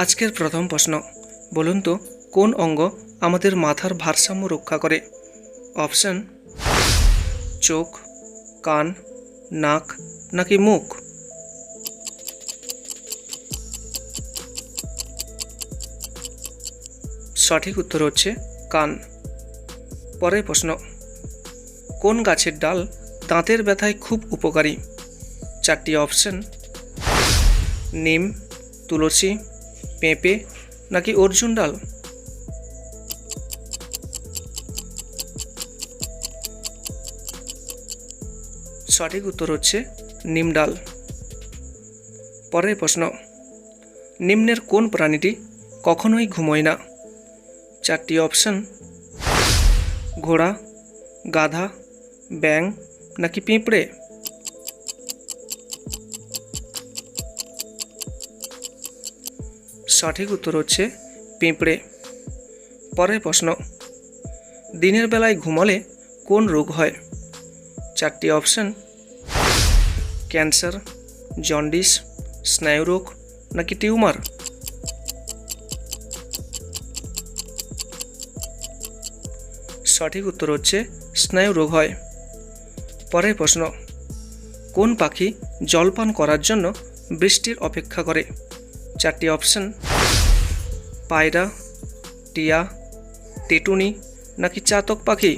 আজকের প্রথম প্রশ্ন, বলুন তো কোন অঙ্গ আমাদের মাথার ভারসাম্য রক্ষা করে? অপশন: চোখ, কান, নাক নাকি মুখ? সঠিক উত্তর হচ্ছে কান। পরের প্রশ্ন, কোন গাছের ডাল দাঁতের ব্যথায় খুব উপকারী? চারটি অপশন: নিম, তুলসী, পেঁপে নাকি অর্জুন ডাল? সঠিক উত্তর হচ্ছে নিম ডাল। পরের প্রশ্ন, নিম্নের কোন প্রাণীটি কখনোই ঘুমোয় না? চারটি অপশন: ঘোড়া, গাধা, ব্যাং নাকি পিঁপড়ে? সঠিক উত্তর হচ্ছে পিঁপড়ে। পরের প্রশ্ন, দিনের বেলায় ঘুমালে কোন রোগ হয়? চারটি অপশন: ক্যান্সার, জন্ডিস, স্নায়ুরোগ নাকি টিউমার? সঠিক উত্তর হচ্ছে স্নায়ুরোগ হয়। পরের প্রশ্ন, কোন পাখি জলপান করার জন্য বৃষ্টির অপেক্ষা করে? চারটি অপশন: পায়রা, টিয়া, টেটুনি নাকি চাতক পাখি?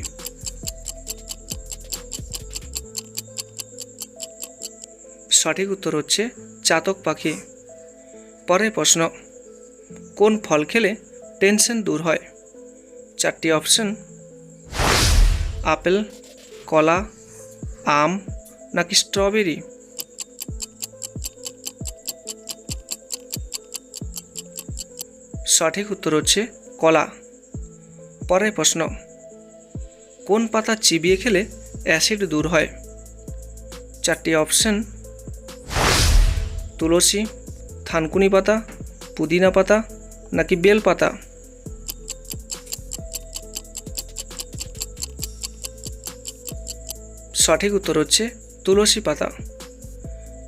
সঠিক উত্তর হচ্ছে চাতক পাখি। পরের প্রশ্ন, কোন ফল খেলে টেনশন দূর হয়? চারটি অপশন: আপেল, কলা, আম নাকি স্ট্রবেরি? সঠিক উত্তর হচ্ছে কলা। পরের প্রশ্ন, কোন পাতা চিবিয়ে খেলে অ্যাসিড দূর হয়? চারটি অপশন: তুলসী, থানকুনি পাতা, পুদিনা পাতা নাকি বেল পাতা? সঠিক উত্তর হচ্ছে তুলসী পাতা।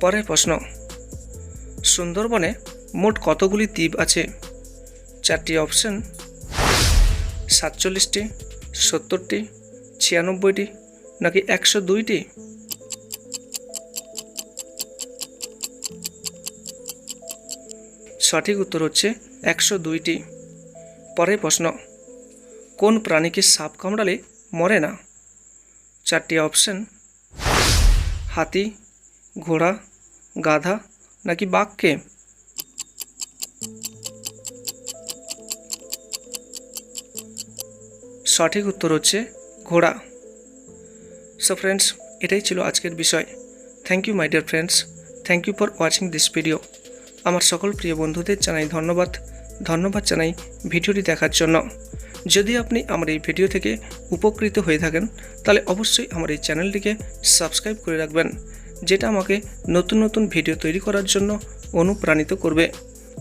পরের প্রশ্ন, সুন্দরবনে মোট কতগুলি দ্বীপ আছে? চারটি অপশন: 47টি, 70টি, 96টি নাকি 102টি? সঠিক উত্তর হচ্ছে 102টি। পরের প্রশ্ন, কোন প্রাণীকে সাপ কামড়ালে মরে না? চারটি অপশন: হাতি, ঘোড়া, গাধা নাকি বাঘকে? সঠিক উত্তর হচ্ছে ঘোড়া। সো ফ্রেন্ডস, এটাই ছিল আজকের বিষয়। Thank you my dear friends, thank you for watching this video. আমার সকল প্রিয় বন্ধুদের জানাই ধন্যবাদ জানাই ভিডিওটি দেখার জন্য। যদি আপনি আমার এই ভিডিও থেকে উপকৃত হয়ে থাকেন তাহলে অবশ্যই আমার এই চ্যানেলটিকে সাবস্ক্রাইব করে রাখবেন, যেটা আমাকে নতুন নতুন ভিডিও তৈরি করার জন্য অনুপ্রাণিত করবে।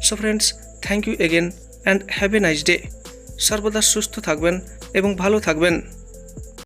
So friends, thank you again and have a nice day. সর্বদা সুস্থ থাকবেন এবং ভালো থাকবেন।